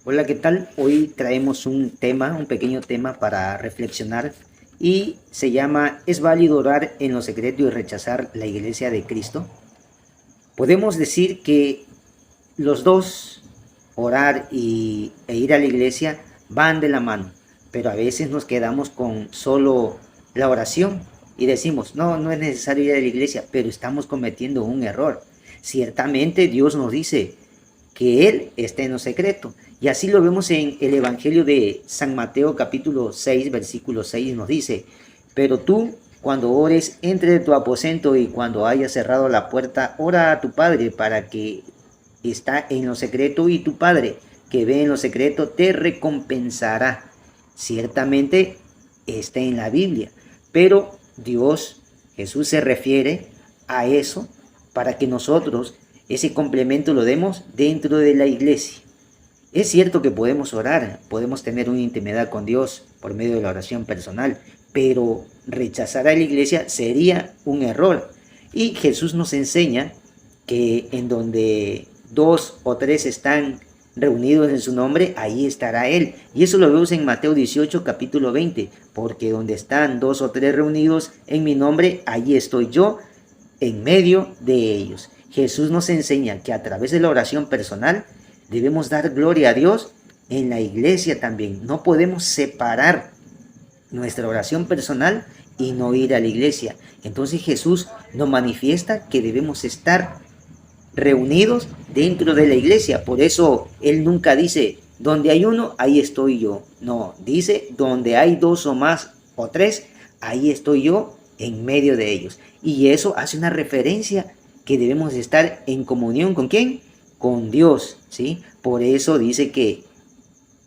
Hola, ¿qué tal? Hoy traemos un pequeño tema para reflexionar y se llama ¿Es válido orar en lo secreto y rechazar la iglesia de Cristo? Podemos decir que los dos, orar e ir a la iglesia, van de la mano, pero a veces nos quedamos con solo la oración y decimos, no, no es necesario ir a la iglesia, pero estamos cometiendo un error. Ciertamente Dios nos dice que Él está en lo secreto. Y así lo vemos en el Evangelio de San Mateo capítulo 6, versículo 6, nos dice, pero tú cuando ores, entre de tu aposento y cuando hayas cerrado la puerta, ora a tu Padre para que está en lo secreto y tu Padre que ve en lo secreto te recompensará. Ciertamente está en la Biblia, pero Dios, Jesús se refiere a eso para que nosotros ese complemento lo demos dentro de la iglesia. Es cierto que podemos orar, podemos tener una intimidad con Dios por medio de la oración personal, pero rechazar a la iglesia sería un error. Y Jesús nos enseña que en donde dos o tres están reunidos en su nombre, ahí estará Él. Y eso lo vemos en Mateo 18, capítulo 20, porque donde están dos o tres reunidos en mi nombre, allí estoy yo en medio de ellos. Jesús nos enseña que a través de la oración personal debemos dar gloria a Dios en la iglesia también. No podemos separar nuestra oración personal y no ir a la iglesia. Entonces Jesús nos manifiesta que debemos estar reunidos dentro de la iglesia. Por eso Él nunca dice, donde hay uno, ahí estoy yo. No, dice, donde hay dos o más o tres, ahí estoy yo en medio de ellos. Y eso hace una referencia que debemos estar en comunión con ¿quién? Con Dios, ¿sí? Por eso dice que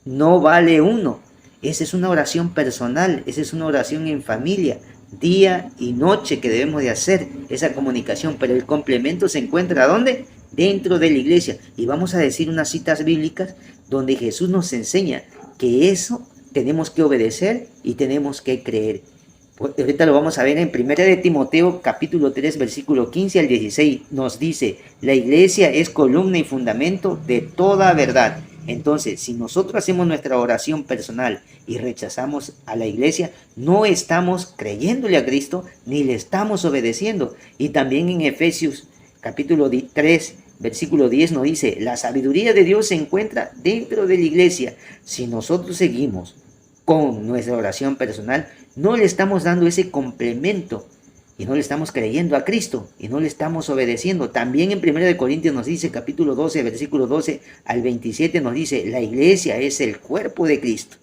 no vale uno. Esa es una oración personal, esa es una oración en familia, día y noche que debemos de hacer esa comunicación, pero el complemento se encuentra ¿dónde? Dentro de la iglesia. Y vamos a decir unas citas bíblicas donde Jesús nos enseña que eso tenemos que obedecer y tenemos que creer. Ahorita lo vamos a ver en 1 de Timoteo capítulo 3 versículo 15 al 16. Nos dice, la iglesia es columna y fundamento de toda verdad. Entonces, si nosotros hacemos nuestra oración personal y rechazamos a la iglesia, no estamos creyéndole a Cristo ni le estamos obedeciendo. Y también en Efesios capítulo 3 versículo 10 nos dice, la sabiduría de Dios se encuentra dentro de la iglesia. Si nosotros seguimos con nuestra oración personal, no le estamos dando ese complemento y no le estamos creyendo a Cristo y no le estamos obedeciendo. También en 1 Corintios nos dice, capítulo 12, versículo 12 al 27 nos dice, la iglesia es el cuerpo de Cristo.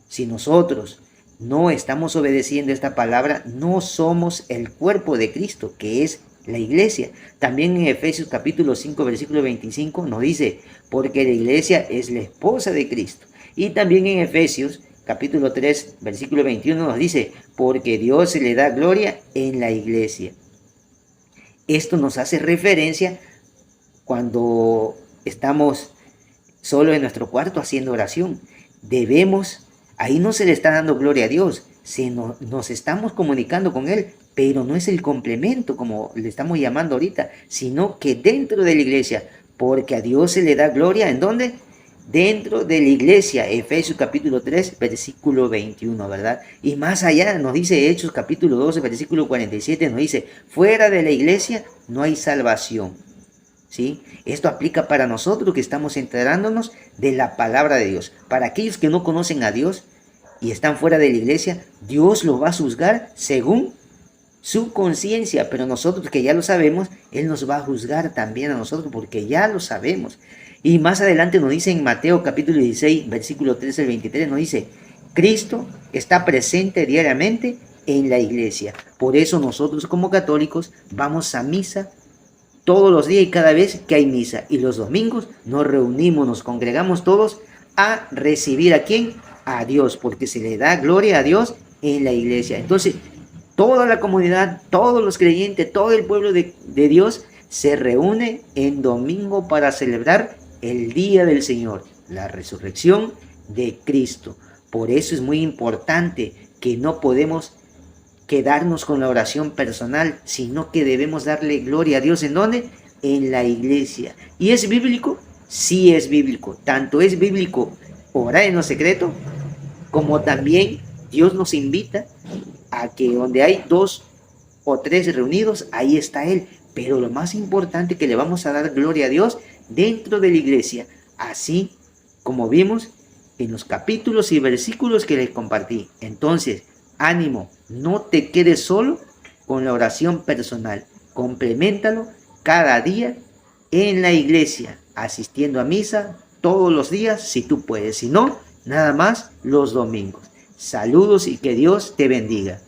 Si nosotros no estamos obedeciendo esta palabra, no somos el cuerpo de Cristo, que es la iglesia. También en Efesios capítulo 5, versículo 25 nos dice, porque la iglesia es la esposa de Cristo. Y también en Efesios capítulo 3, versículo 21 nos dice, porque Dios se le da gloria en la iglesia. Esto nos hace referencia cuando estamos solo en nuestro cuarto haciendo oración. Ahí no se le está dando gloria a Dios, nos estamos comunicando con Él, pero no es el complemento como le estamos llamando ahorita, sino que dentro de la iglesia, porque a Dios se le da gloria, ¿en dónde? Dentro de la iglesia, Efesios capítulo 3, versículo 21, ¿verdad? Y más allá nos dice Hechos capítulo 12, versículo 47, nos dice, fuera de la iglesia no hay salvación, ¿sí? Esto aplica para nosotros que estamos enterándonos de la palabra de Dios. Para aquellos que no conocen a Dios y están fuera de la iglesia, Dios los va a juzgar según su conciencia, pero nosotros que ya lo sabemos, Él nos va a juzgar también a nosotros porque ya lo sabemos. Y más adelante nos dice en Mateo capítulo 16, versículo 13 al 23, nos dice, Cristo está presente diariamente en la iglesia. Por eso nosotros como católicos vamos a misa todos los días y cada vez que hay misa. Y los domingos nos reunimos, nos congregamos todos a recibir ¿a quién? A Dios, porque se le da gloria a Dios en la iglesia. Entonces, toda la comunidad, todos los creyentes, todo el pueblo de Dios se reúne en domingo para celebrar el día del Señor, la resurrección de Cristo. Por eso es muy importante que no podemos quedarnos con la oración personal, sino que debemos darle gloria a Dios. ¿En dónde? En la iglesia. ¿Y es bíblico? Sí es bíblico. Tanto es bíblico orar en lo secreto, como también Dios nos invita a que donde hay 2 o 3 reunidos, ahí está Él. Pero lo más importante, que le vamos a dar gloria a Dios dentro de la iglesia, así como vimos en los capítulos y versículos que les compartí. Entonces, ánimo, no te quedes solo con la oración personal, compleméntalo cada día en la iglesia, asistiendo a misa todos los días si tú puedes, si no, nada más los domingos. Saludos y que Dios te bendiga.